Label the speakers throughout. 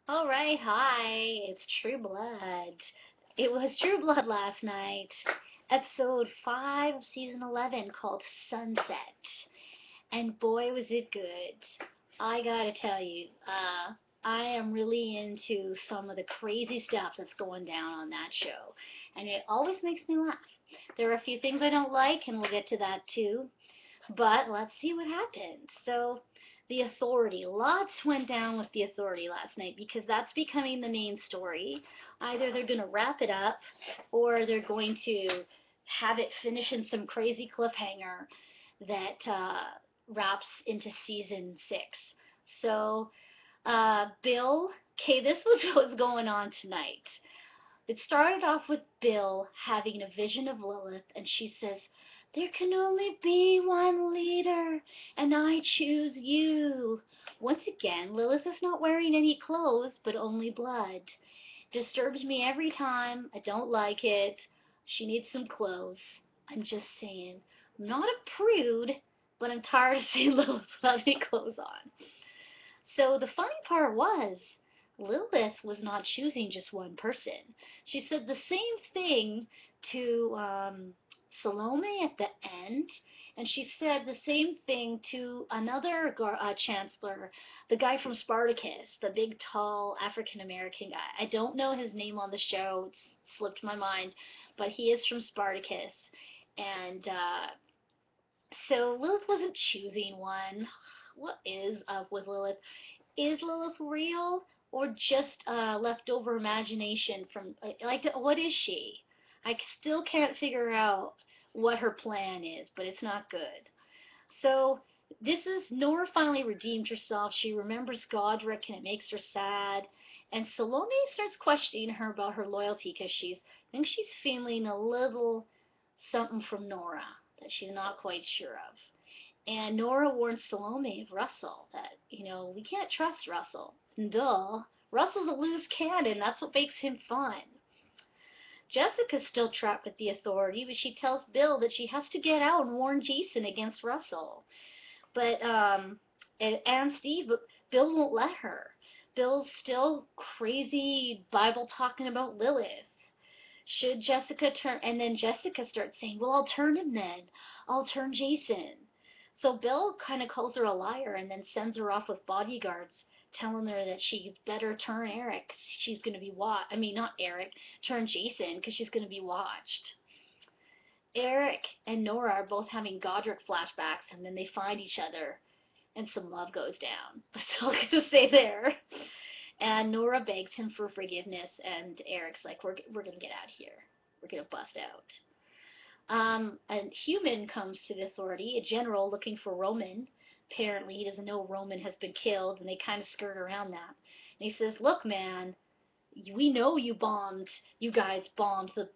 Speaker 1: All right, hi. It's True Blood. It was True Blood last night. Episode 5 of season 11 called Sunset. And boy, was it good. I gotta tell you, I am really into some of the crazy stuff that's going down on that show. And it always makes me laugh. There are a few things I don't like, and we'll get to that too. But let's see what happens. So, the Authority. Lots went down with the Authority last night because that's becoming the main story. Either they're going to wrap it up or they're going to have it finish in some crazy cliffhanger that wraps into season 6. So, Bill, okay, this was what was going on tonight. It started off with Bill having a vision of Lilith, and she says, "There can only be one leader, and I choose you." Once again, Lilith is not wearing any clothes, but only blood. Disturbs me every time. I don't like it. She needs some clothes. I'm just saying. I'm not a prude, but I'm tired of seeing Lilith without any clothes on. So the funny part was, Lilith was not choosing just one person. She said the same thing to Salome at the end, and she said the same thing to another chancellor, the guy from Spartacus, the big, tall African American guy. I don't know his name on the show; it's slipped my mind, but he is from Spartacus, and so Lilith wasn't choosing one. What is up with Lilith? Is Lilith real or just leftover imagination from like what is she? I still can't figure out what her plan is, but it's not good. So this is Nora finally redeemed herself. She remembers Godric and it makes her sad. And Salome starts questioning her about her loyalty because I think she's feeling a little something from Nora that she's not quite sure of. And Nora warns Salome of Russell that, we can't trust Russell. Duh. Russell's a loose cannon. That's what makes him fun. Jessica's still trapped with the Authority, but she tells Bill that she has to get out and warn Jason against Russell. But, and Steve, but Bill won't let her. Bill's still crazy Bible talking about Lilith. Should Jessica turn, and then Jessica starts saying, well, I'll turn him then. I'll turn Jason. So Bill kind of calls her a liar and then sends her off with bodyguards, telling her that she better turn Eric. She's going to be watched. I mean, not Eric, turn Jason because she's going to be watched. Eric and Nora are both having Godric flashbacks, and then they find each other, and some love goes down. That's all I'm going to say there. And Nora begs him for forgiveness, and Eric's like, we're going to get out of here. We're going to bust out. A human comes to the Authority, a general looking for Roman. Apparently, he doesn't know Roman has been killed, and they kind of skirt around that. And he says, "Look, man, we know you guys bombed the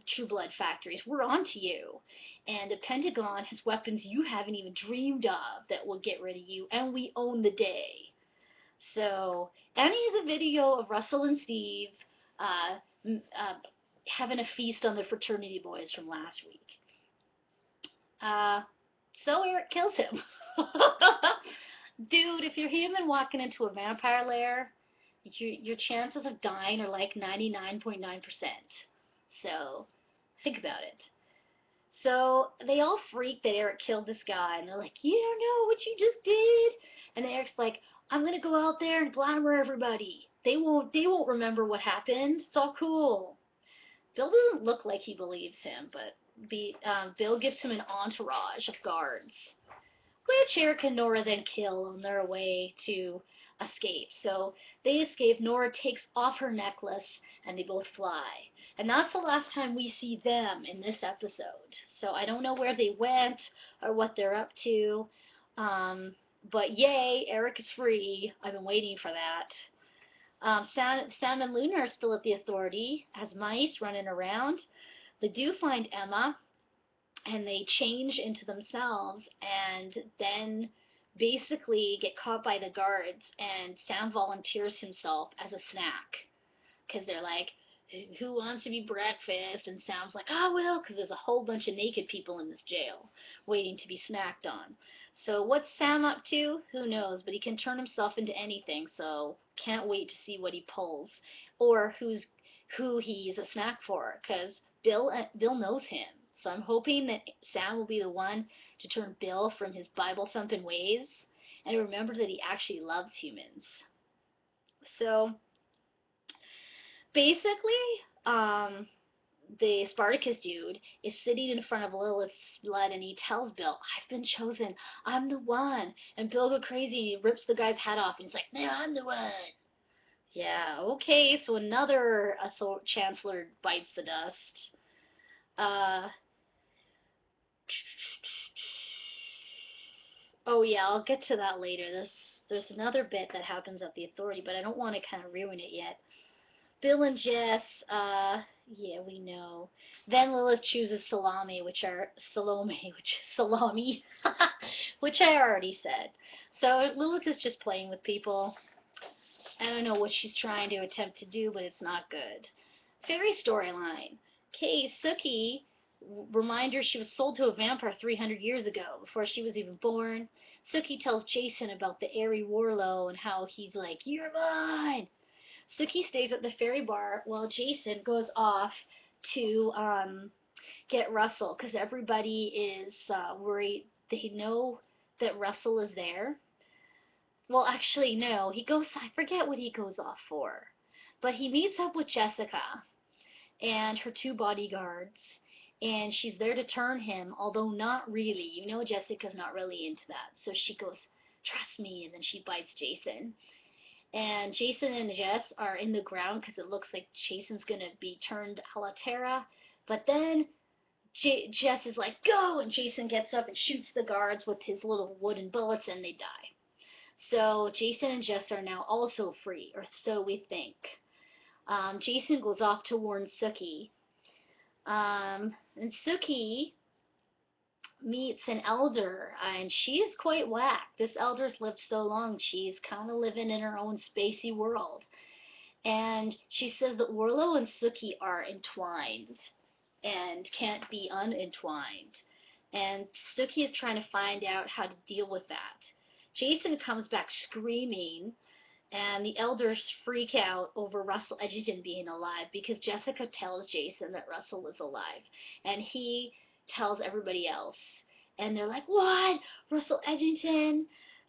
Speaker 1: True Blood factories. We're on to you. And the Pentagon has weapons you haven't even dreamed of that will get rid of you, and we own the day." So, Annie is a video of Russell and Steve uh, uh, having a feast on the fraternity boys from last week. Uh, so Eric kills him. Dude, if you're human walking into a vampire lair, your chances of dying are like 99.9%. So, think about it. So, they all freak that Eric killed this guy, and they're like, "You don't know what you just did." And then Eric's like, "I'm gonna go out there and glamour everybody. They won't remember what happened. It's all cool." Bill doesn't look like he believes him, but Bill gives him an entourage of guards, which Eric and Nora then kill on their way to escape. So they escape. Nora takes off her necklace, and they both fly. And that's the last time we see them in this episode. So I don't know where they went or what they're up to. Um, but yay, Eric is free. I've been waiting for that. Sam and Luna are still at the Authority as mice running around. They do find Emma, and they change into themselves, and then basically get caught by the guards, and Sam volunteers himself as a snack because they're like, "Who wants to be breakfast?" And Sam's like, "I will," because there's a whole bunch of naked people in this jail waiting to be snacked on. So what's Sam up to? Who knows? But he can turn himself into anything. So can't wait to see what he pulls, or who he's a snack for. Because Bill knows him. So I'm hoping that Sam will be the one to turn Bill from his Bible thumping ways and remember that he actually loves humans. So basically, um, the Spartacus dude is sitting in front of Lilith's sled and he tells Bill, I've been chosen. I'm the one. And Bill goes crazy. He rips the guy's head off and he's like, no, I'm the one. Yeah, okay, so another chancellor bites the dust. Uh, oh yeah, I'll get to that later. There's another bit that happens at the authority, but I don't want to kind of ruin it yet. Bill and Jess, yeah, we know. Then Lilith chooses Salami, which I already said. So Lilith is just playing with people. I don't know what she's trying to attempt to do, but it's not good. Fairy storyline. Okay, Sookie, reminder she was sold to a vampire 300 years ago, before she was even born. Sookie tells Jason about the airy Warlow and how he's like, you're mine! Sookie stays at the fairy bar while Jason goes off to get Russell because everybody is worried. They know that Russell is there. Well, actually, no. I forget what he goes off for. But he meets up with Jessica and her two bodyguards, and she's there to turn him, although not really. You know Jessica's not really into that. So she goes, trust me, and then she bites Jason. And Jason and Jess are in the ground because it looks like Jason's going to be turned a la Terra. But then Jess is like, go! And Jason gets up and shoots the guards with his little wooden bullets and they die. So Jason and Jess are now also free, or so we think. Jason goes off to warn Sookie. And Sookie meets an elder, and she is quite whack. This elder's lived so long, she's kind of living in her own spacey world. And she says that Warlow and Sookie are entwined and can't be unentwined. And Sookie is trying to find out how to deal with that. Jason comes back screaming, and the elders freak out over Russell Edgerton being alive because Jessica tells Jason that Russell is alive. And he tells everybody else. And they're like, what? Russell Edgerton?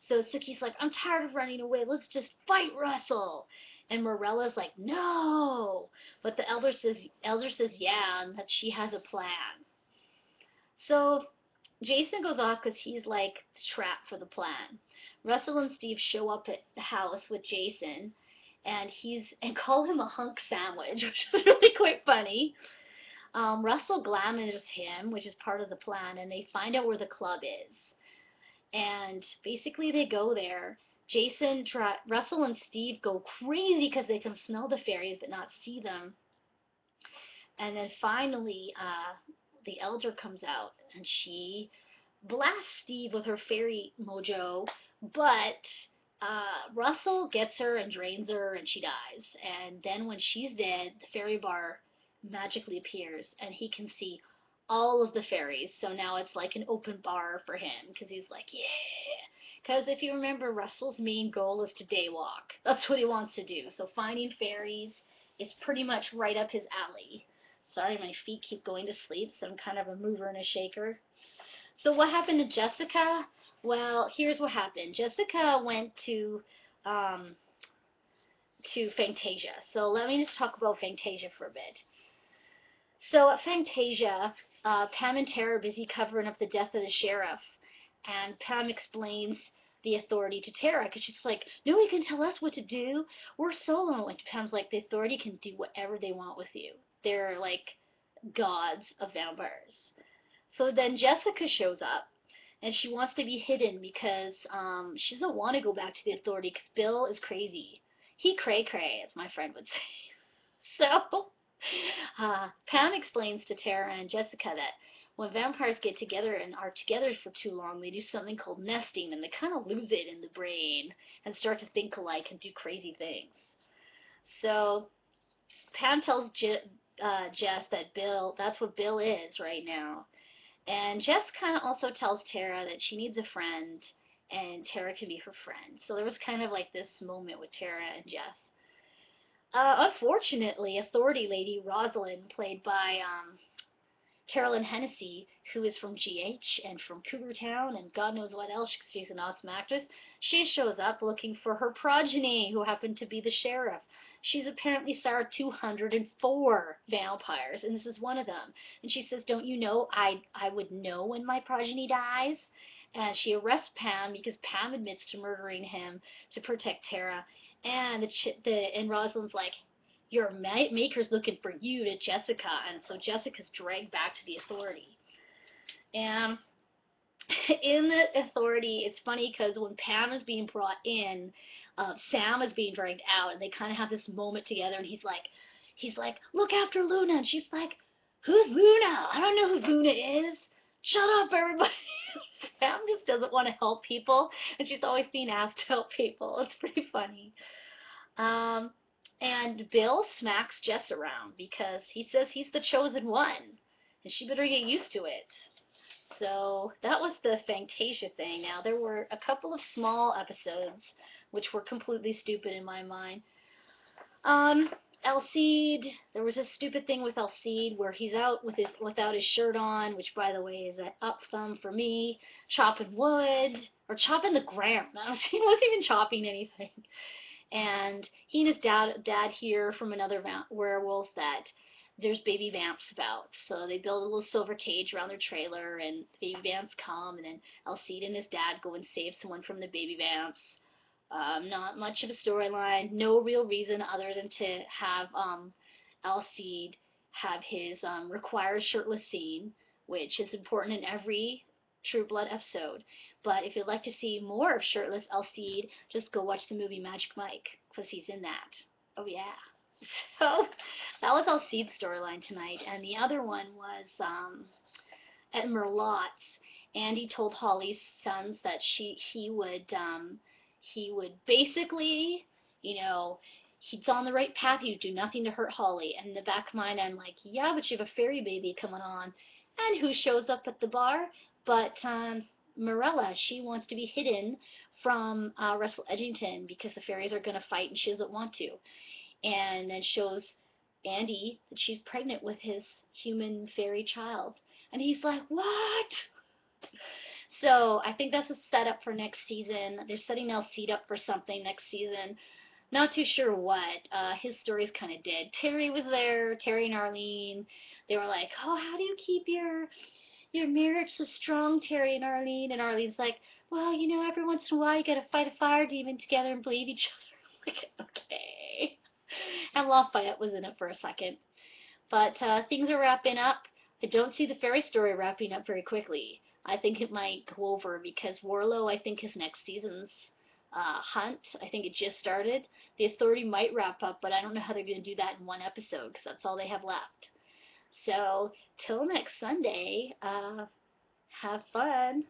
Speaker 1: So Sookie's like, I'm tired of running away. Let's just fight Russell. And Morella's like, no. But the elder says yeah, and that she has a plan. So Jason goes off because he's like the trap for the plan. Russell and Steve show up at the house with Jason, and call him a hunk sandwich, which was really quite funny. Russell glamours him, which is part of the plan, and they find out where the club is. And basically they go there. Russell and Steve go crazy because they can smell the fairies but not see them. And then finally, the elder comes out and she blasts Steve with her fairy mojo, but Russell gets her and drains her and she dies. And then when she's dead, the fairy bar magically appears and he can see all of the fairies. So now it's like an open bar for him because he's like, yeah. Because if you remember, Russell's main goal is to daywalk. That's what he wants to do. So finding fairies is pretty much right up his alley. Sorry, my feet keep going to sleep, so I'm kind of a mover and a shaker. So what happened to Jessica? Well, here's what happened. Jessica went to Fantasia. So let me just talk about Fantasia for a bit. So at Fantasia, Pam and Tara are busy covering up the death of the sheriff, and Pam explains the authority to Tara because she's like, nobody can tell us what to do. We're solo. And Pam's like, the authority can do whatever they want with you. They're like gods of vampires. So then Jessica shows up, and she wants to be hidden because she doesn't want to go back to the authority because Bill is crazy. He cray-cray, as my friend would say. So Pam explains to Tara and Jessica that when vampires get together and are together for too long, they do something called nesting, and they kind of lose it in the brain and start to think alike and do crazy things. So Pam tells Jess that that's what Bill is right now. And Jess kind of also tells Tara that she needs a friend, and Tara can be her friend. So there was kind of like this moment with Tara and Jess. Unfortunately, Authority Lady Rosalind, played by Carolyn Hennessy, who is from GH and from Cougar Town and God knows what else, she's an awesome actress, she shows up looking for her progeny, who happened to be the sheriff. She's apparently saw 204 vampires, and this is one of them. And she says, don't you know I would know when my progeny dies? And she arrests Pam because Pam admits to murdering him to protect Tara. And and Rosalind's like, your maker's looking for you to Jessica, and so Jessica's dragged back to the Authority. And in the Authority, it's funny because when Pam is being brought in, Sam is being dragged out, and they kind of have this moment together, and he's like, look after Luna, and she's like, who's Luna? I don't know who Luna is. Shut up, everybody. Sam just doesn't want to help people, and she's always being asked to help people. It's pretty funny. Um, and Bill smacks Jess around because he says he's the chosen one, and she better get used to it. So that was the Fantasia thing. Now, there were a couple of small episodes which were completely stupid in my mind. Alcide, there was a stupid thing with Alcide where he's out without his shirt on, which by the way is an up thumb for me. Chopping wood, or chopping the ground. He wasn't even chopping anything. And he and his dad hear from another werewolf that there's baby vamps about. So they build a little silver cage around their trailer, and the baby vamps come, and then Alcide and his dad go and save someone from the baby vamps. Not much of a storyline, no real reason other than to have Alcide have his required shirtless scene, which is important in every True Blood episode. But if you'd like to see more of shirtless Alcide, just go watch the movie Magic Mike, because he's in that. Oh yeah. So that was Alcide's storyline tonight, and the other one was at Merlotte's. Andy told Holly's sons that he would basically, he's on the right path. He'd do nothing to hurt Holly. And in the back of my mind, I'm like, yeah, but you have a fairy baby coming on. And who shows up at the bar? But Morella. She wants to be hidden from Russell Edgington because the fairies are going to fight and she doesn't want to. And then shows Andy that she's pregnant with his human fairy child. And he's like, what? So I think that's a setup for next season. They're setting Alcide up for something next season. Not too sure what. His story's kind of dead. Terry was there, Terry and Arlene. They were like, oh, how do you keep your marriage so strong, Terry and Arlene? And Arlene's like, well, every once in a while you gotta fight a fire demon together and believe each other. Like, okay. And Lafayette was in it for a second. But things are wrapping up. I don't see the fairy story wrapping up very quickly. I think it might go over because Warlow, I think, is next season's hunt. I think it just started. The Authority might wrap up, but I don't know how they're going to do that in one episode because that's all they have left. So, till next Sunday, have fun.